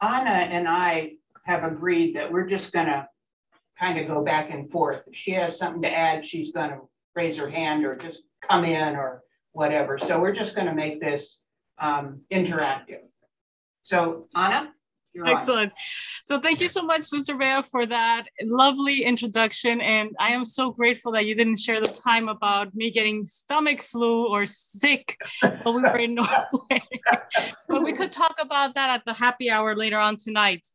Anna and I have agreed that we're just going to kind of go back and forth. If she has something to add, she's going to raise her hand or just come in or whatever. So we're just going to make this interactive. So Anna, you're excellent. on. So thank you so much, Sister Bea, for that lovely introduction. And I am so grateful that you didn't share the time about me getting stomach flu or sick while we were in Norway. But we could talk about that at the happy hour later on tonight.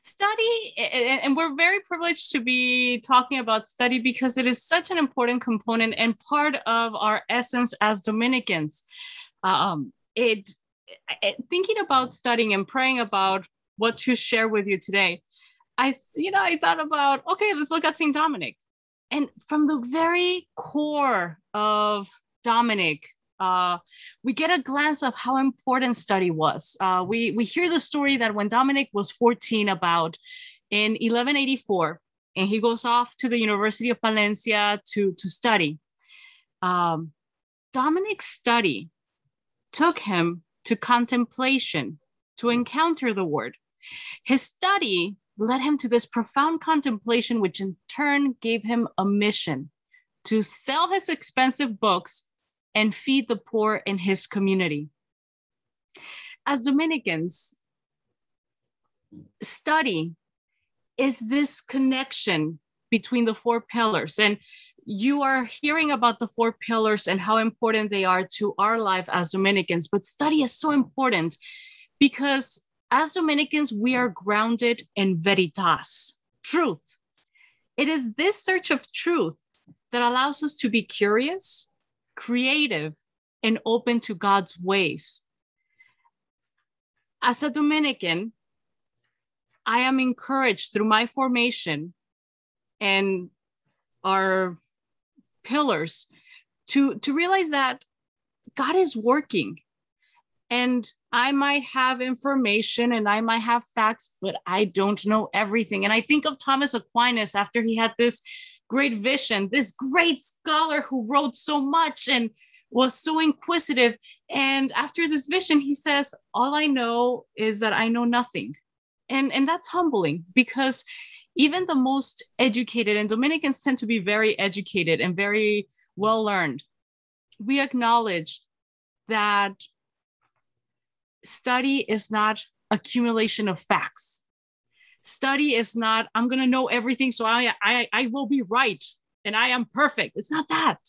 Study, and we're very privileged to be talking about study because it is such an important component and part of our essence as Dominicans. Thinking about studying and praying about what to share with you today, I thought about, okay, let's look at St. Dominic. And from the very core of Dominic, we get a glance of how important study was. We hear the story that when Dominic was 14, about in 1184, and he goes off to the University of Valencia to study. Dominic's study took him to contemplation, to encounter the word. His study led him to this profound contemplation, which in turn gave him a mission to sell his expensive books and feed the poor in his community. As Dominicans, study is this connection between the four pillars. And you are hearing about the four pillars and how important they are to our life as Dominicans. But study is so important because as Dominicans, we are grounded in veritas, truth. It is this search of truth that allows us to be curious, creative, and open to God's ways. As a Dominican, I am encouraged through my formation and our pillars to realize that God is working. And I might have information and I might have facts, but I don't know everything. And I think of Thomas Aquinas after he had this great vision, this great scholar who wrote so much and was so inquisitive. And after this vision, he says, all I know is that I know nothing. And that's humbling because even the most educated, and Dominicans tend to be very educated and very well learned, we acknowledge that study is not accumulation of facts. Study is not, I'm going to know everything, so I will be right and I am perfect. It's not that.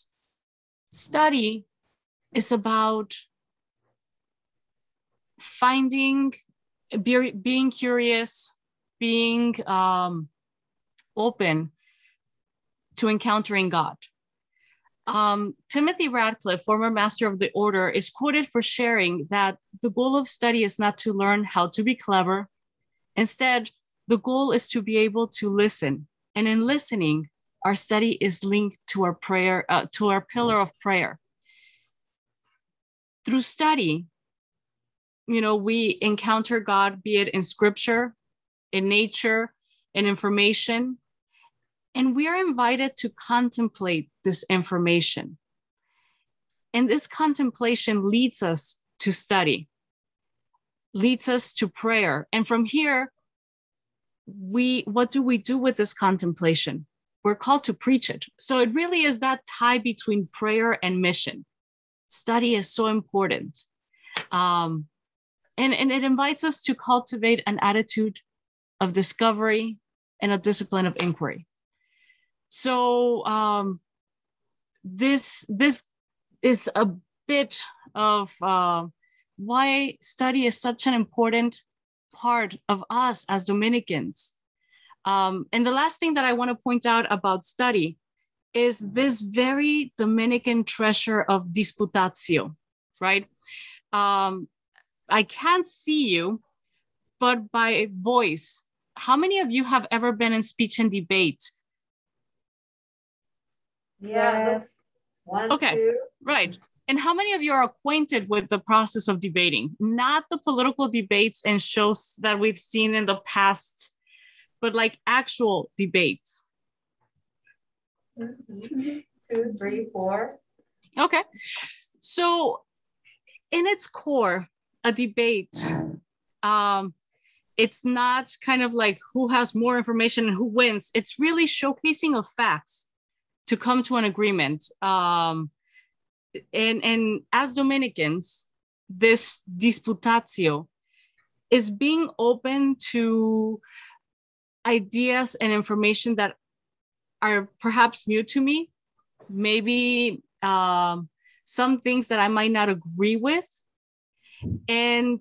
Study is about finding, being curious, being open to encountering God. Timothy Radcliffe, former master of the order, is quoted for sharing that the goal of study is not to learn how to be clever. Instead, the goal is to be able to listen. And in listening, our study is linked to our prayer, to our pillar of prayer. Through study, we encounter God, be it in scripture, in nature, in information, and we are invited to contemplate this information. And this contemplation leads us to study, leads us to prayer. And from here, what do we do with this contemplation? We're called to preach it. So it really is that tie between prayer and mission. Study is so important. And it invites us to cultivate an attitude of discovery and a discipline of inquiry. So this is a bit of why study is such an important part of us as Dominicans. And the last thing that I want to point out about study is this very Dominican treasure of disputatio, right? I can't see you, but by voice, how many of you have ever been in speech and debate? Yes. One, okay, two. Right. And how many of you are acquainted with the process of debating? Not the political debates and shows that we've seen in the past, but like actual debates. 2, 3, 4. Okay. So in its core, a a debate. It's not kind of like who has more information and who wins. It's really showcasing of facts to come to an agreement. And as Dominicans, this disputatio is being open to ideas and information that are perhaps new to me, maybe some things that I might not agree with. And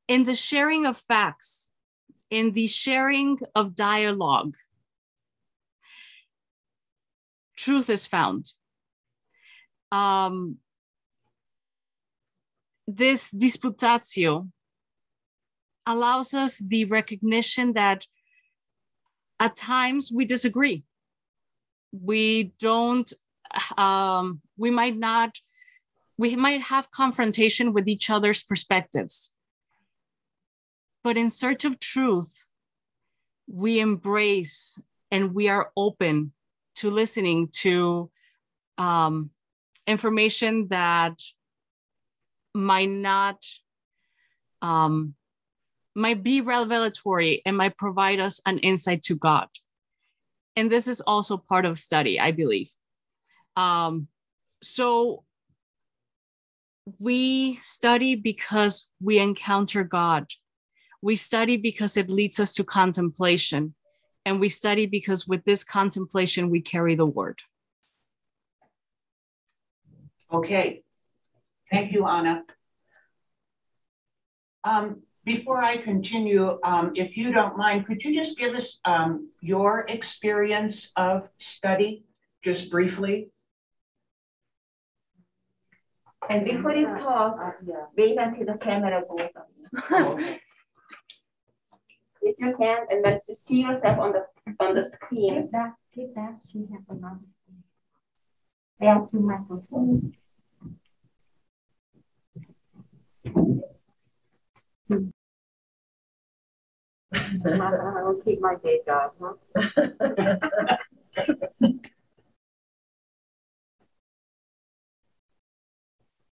in the sharing of facts, in the sharing of dialogue, truth is found. This disputatio allows us the recognition that at times we disagree. We don't, we might have confrontation with each other's perspectives. But in search of truth, we embrace and we are open to listening to information that might be revelatory and might provide us an insight to God. And this is also part of study, I believe. So we study because we encounter God. We study because it leads us to contemplation. And we study because with this contemplation, we carry the word. Okay. Thank you, Anna. Before I continue, if you don't mind, could you just give us your experience of study, just briefly? And before you talk, wait until the camera goes on. Raise your hand and then to see yourself on the screen. Keep that. She has another. There are two microphones. I will keep my day job, huh?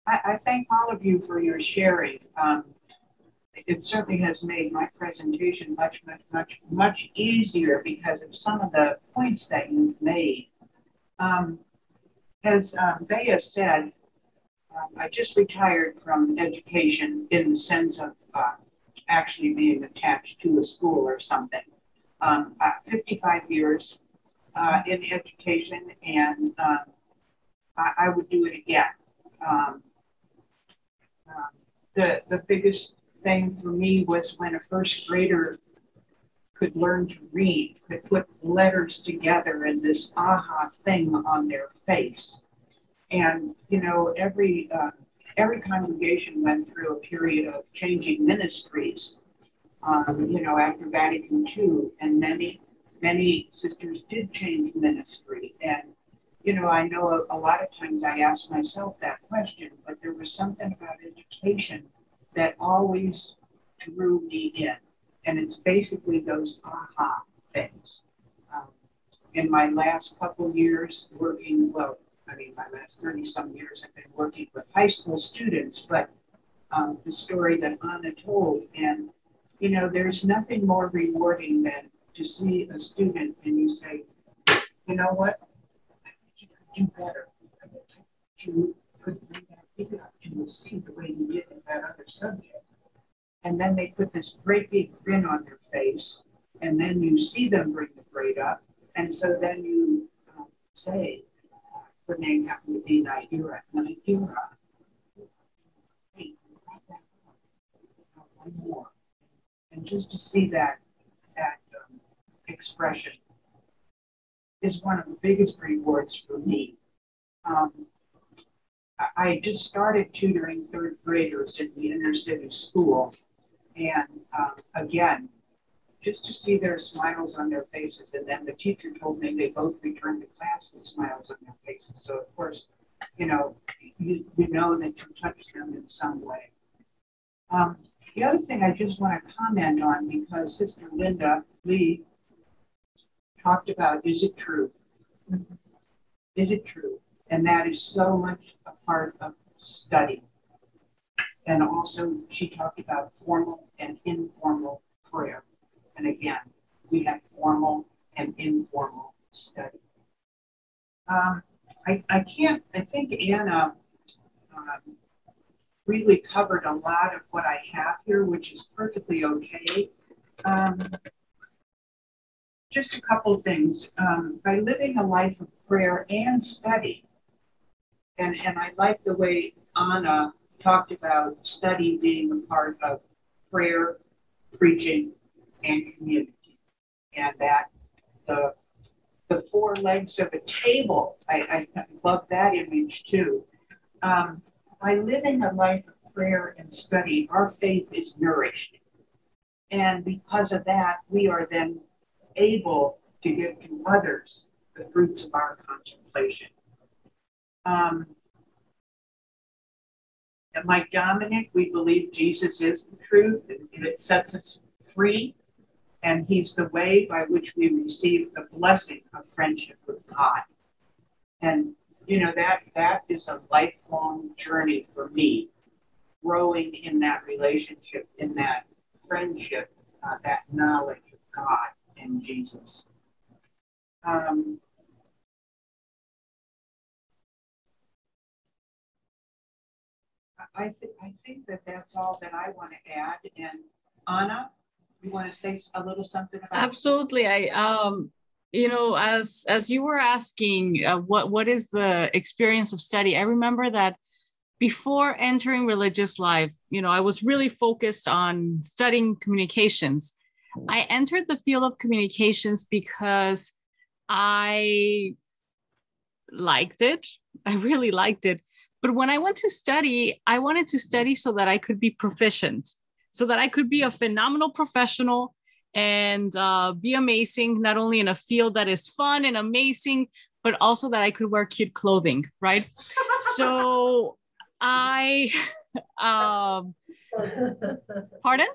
I thank all of you for your sharing. It certainly has made my presentation much easier because of some of the points that you've made. As Bea said, I just retired from education in the sense of actually being attached to a school or something. 55 years in education, and I would do it again. The biggest thing for me was when a first grader could learn to read, could put letters together and this aha thing on their face. And, you know, every congregation went through a period of changing ministries, you know, after Vatican II, and many sisters did change ministry. And, you know, I know a lot of times I ask myself that question, but there was something about education that always drew me in. And it's basically those aha things. In my last couple years working, well, I mean, my last 30 some years, I've been working with high school students, but the story that Anna told, and, you know, there's nothing more rewarding than to see a student and you say, you know what, I think you could do better. I think you could bring that figure up and you'll see the way you did in that other subject. And then they put this great big grin on their face, and then you see them bring the grade up, and so then you say, the name happened to be Naira. Hey, one more. And just to see that expression is one of the biggest rewards for me. I just started tutoring third graders in the inner city school. And again, just to see their smiles on their faces. And then the teacher told me they both returned to class with smiles on their faces. So of course, you know that you touched them in some way. The other thing I just want to comment on, because Sister Linda Lee talked about, is it true? Is it true? And that is so much a part of study. And also she talked about formal and informal prayer. And again, we have formal and informal study. I think Anna really covered a lot of what I have here, which is perfectly okay. Just a couple things. By living a life of prayer and study, and I like the way Anna talked about study being a part of prayer, preaching, and community, and that the four legs of a table. I love that image too. By living a life of prayer and study, our faith is nourished. And because of that, we are then able to give to others the fruits of our contemplation. And like Dominic, we believe Jesus is the truth, and it sets us free. And he's the way by which we receive the blessing of friendship with God. And you know, that is a lifelong journey for me, growing in that relationship, in that friendship, that knowledge of God and Jesus. I think that's all that I want to add. And Anna, you want to say a little something about it? Absolutely. You know, as you were asking, what is the experience of study? I remember that before entering religious life, you know, I was really focused on studying communications. I entered the field of communications because I liked it. I really liked it. But when I went to study, I wanted to study so that I could be proficient, so that I could be a phenomenal professional and be amazing, not only in a field that is fun and amazing, but also that I could wear cute clothing, right? So I, pardon?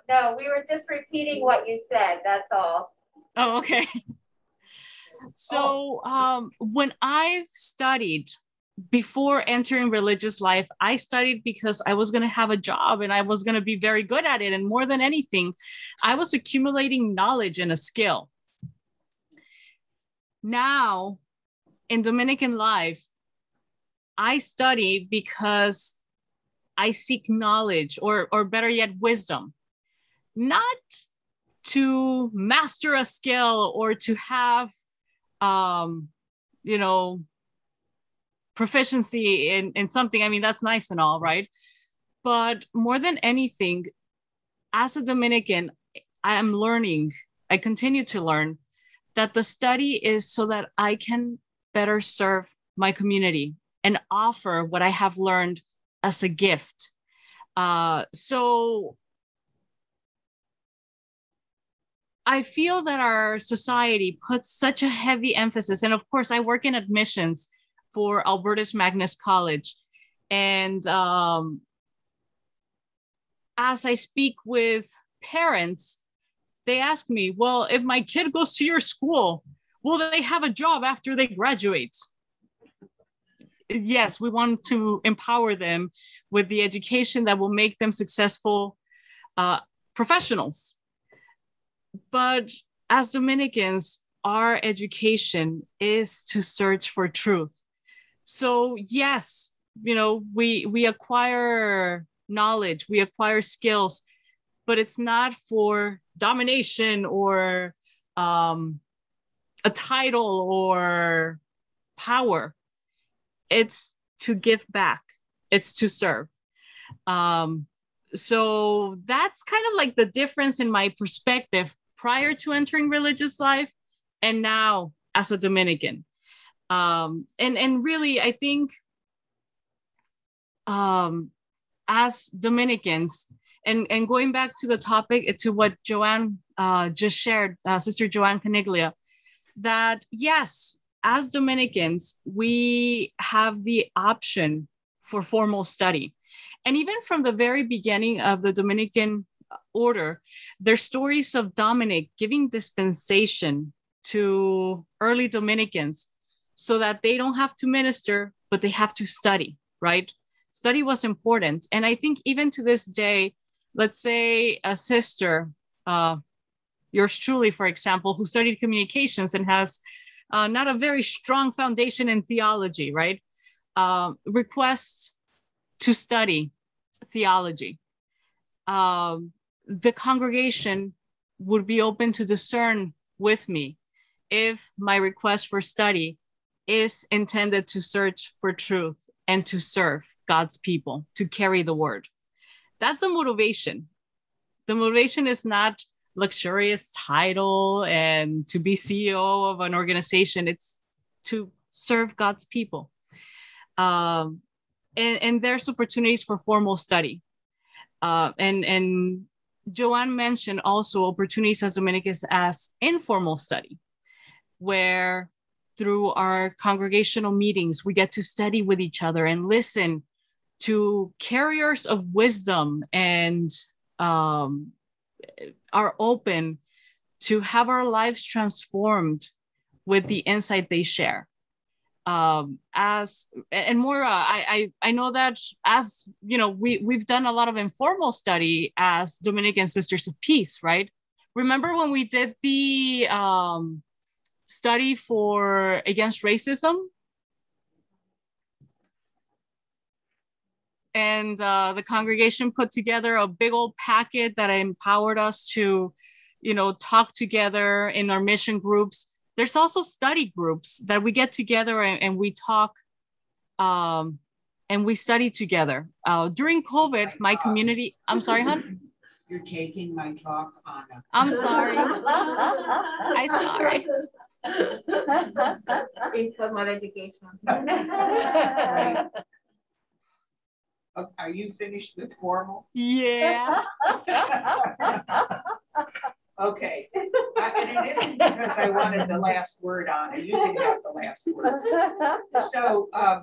No, we were just repeating what you said, that's all. Oh, okay. So when I've studied before entering religious life, I studied because I was going to have a job and I was going to be very good at it. And more than anything, I was accumulating knowledge and a skill. Now, in Dominican life, I study because I seek knowledge, or better yet, wisdom, not to master a skill or to have, you know, proficiency in something. I mean, that's nice and all, right? But more than anything, as a Dominican, I am learning, I continue to learn that the study is so that I can better serve my community and offer what I have learned as a gift. So I feel that our society puts such a heavy emphasis, and of course, I work in admissions for Albertus Magnus College. And as I speak with parents, they ask me, well, if my kid goes to your school, will they have a job after they graduate? Yes, we want to empower them with the education that will make them successful professionals. But as Dominicans, our education is to search for truth. So yes, you know, we acquire knowledge, we acquire skills, but it's not for domination or a title or power. It's to give back. It's to serve. So that's kind of like the difference in my perspective prior to entering religious life and now as a Dominican. And really, I think as Dominicans, and going back to the topic, to what Joanne just shared, Sister Joanne Caniglia, that yes, as Dominicans, we have the option for formal study. And even from the very beginning of the Dominican order, there's stories of Dominic giving dispensation to early Dominicans so that they don't have to minister, but they have to study, right? Study was important. And I think even to this day, let's say a sister, yours truly, for example, who studied communications and has not a very strong foundation in theology, right? Requests to study theology. The congregation would be open to discern with me if my request for study is intended to search for truth and to serve God's people, to carry the word. That's the motivation. The motivation is not luxurious title and to be CEO of an organization. It's to serve God's people. And there's opportunities for formal study. And Joanne mentioned also opportunities as Dominicans as informal study, where through our congregational meetings, we get to study with each other and listen to carriers of wisdom and are open to have our lives transformed with the insight they share. Maura, I know that as you know, we've done a lot of informal study as Dominican Sisters of Peace, right? Remember when we did the study for against racism? And the congregation put together a big old packet that empowered us to, you know, talk together in our mission groups. There's also study groups that we get together and we talk and we study together. During COVID, my community, I'm sorry, hon? You're taking my talk on a... I'm sorry. I'm sorry. Informal education. Right. Are you finished with formal? Yeah. Okay. And it isn't because I wanted the last word on it. You can have the last word. So, oh,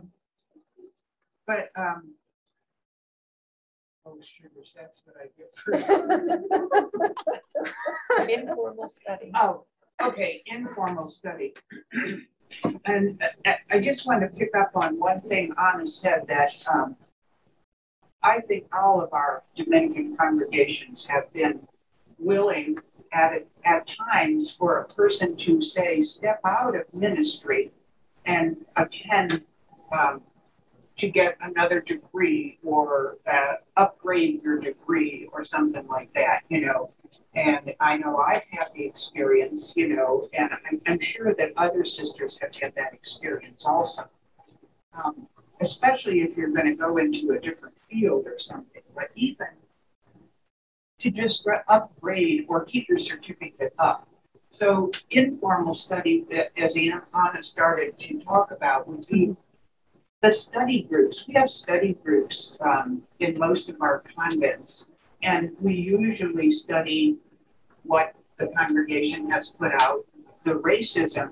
sugars, that's what I get for informal study. Oh, okay, informal study. And I just want to pick up on one thing Anna said, that I think all of our Dominican congregations have been willing at times for a person to say, step out of ministry and attend to get another degree or upgrade your degree or something like that, you know. And I know I've had the experience, you know, and I'm sure that other sisters have had that experience also. Especially if you're going to go into a different field or something, but even to just upgrade or keep your certificate up. So informal study, as Anna started to talk about, would be the study groups. We have study groups in most of our convents, and we usually study what the congregation has put out. The racism,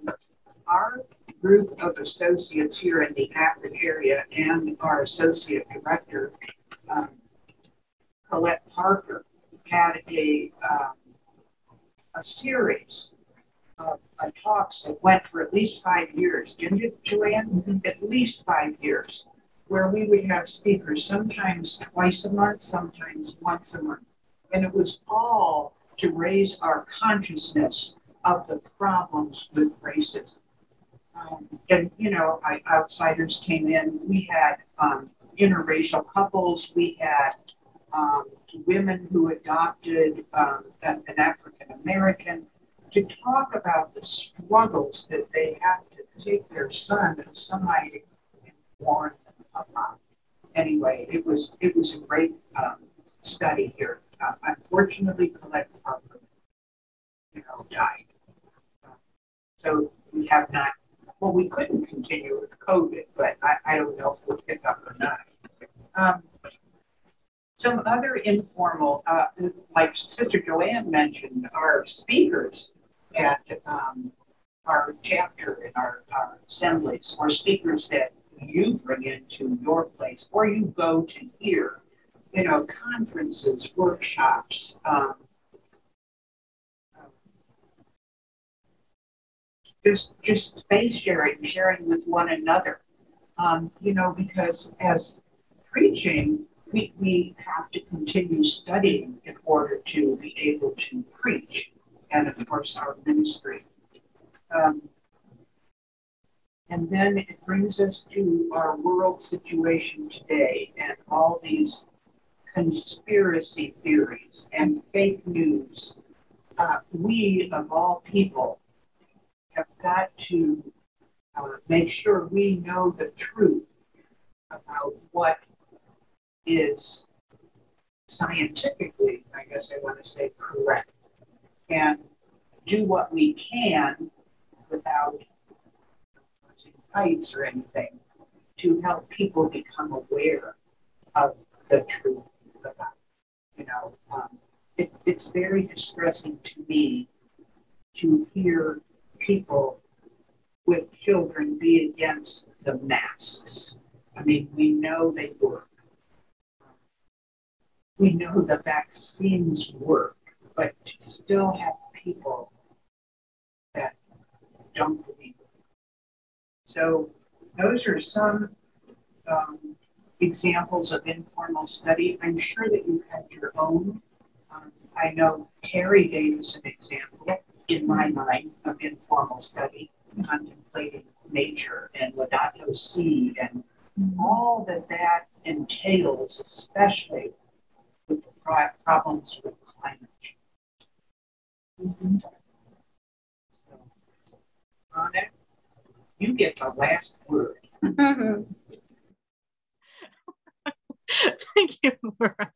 our group of associates here in the Akron area and our associate director, Colette Parker, had a series of talks that went for at least 5 years. Didn't it, Joanne? Mm-hmm. At least 5 years, where we would have speakers sometimes twice a month, sometimes once a month. And it was all to raise our consciousness of the problems with racism. And, you know, outsiders came in. We had interracial couples. We had women who adopted an African American, to talk about the struggles that they have to take their son who's somebody and warn them about. Anyway, it was a great study here. Unfortunately, Colette Parker, you know, died. So we have not. Well, we couldn't continue with COVID, but I don't know if we'll pick up or not. Some other informal, like Sister Joanne mentioned, our speakers at our chapter in our assemblies, or speakers that you bring into your place, or you go to hear, you know, conferences, workshops, just faith sharing with one another, you know, because as preaching, we have to continue studying in order to be able to preach. And of course, our ministry. And then it brings us to our world situation today and all these conspiracy theories and fake news. We, of all people, have got to make sure we know the truth about what is scientifically, I guess I want to say, correct, and do what we can without causing fights or anything to help people become aware of the truth about, it's very distressing to me to hear people with children be against the masks. I mean, we know they work. We know the vaccines work, but to still have people that don't believe it. So those are some examples of informal study. I'm sure that you've had your own. I know Terry gave us an example in my mind of informal study, contemplating nature and Laudato Si and all that entails, especially with the problems with climate change. So, Anna, you get the last word. Thank you, Maura.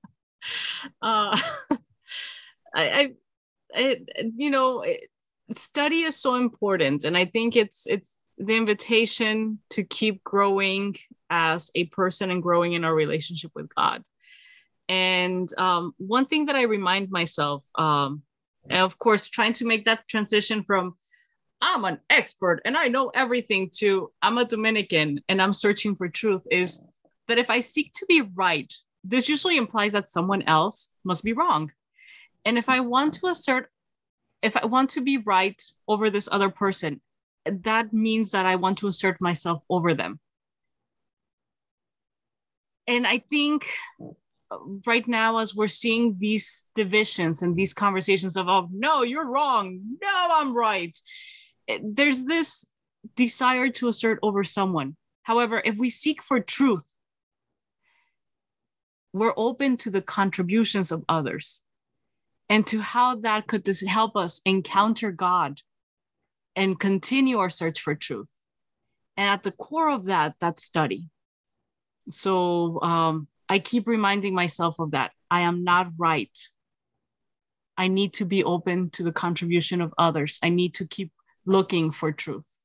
Study is so important, and I think it's the invitation to keep growing as a person and growing in our relationship with God. And one thing that I remind myself, and of course, trying to make that transition from I'm an expert and I know everything to I'm a Dominican and I'm searching for truth, is that if I seek to be right, this usually implies that someone else must be wrong. And if I want to be right over this other person, that means that I want to assert myself over them. And I think right now, as we're seeing these divisions and these conversations of, oh, no, you're wrong, no, I'm right, there's this desire to assert over someone. However, if we seek for truth, we're open to the contributions of others and to how that could help us encounter God and continue our search for truth. And at the core of that, that's study. So I keep reminding myself of that. I am not right. I need to be open to the contribution of others. I need to keep looking for truth.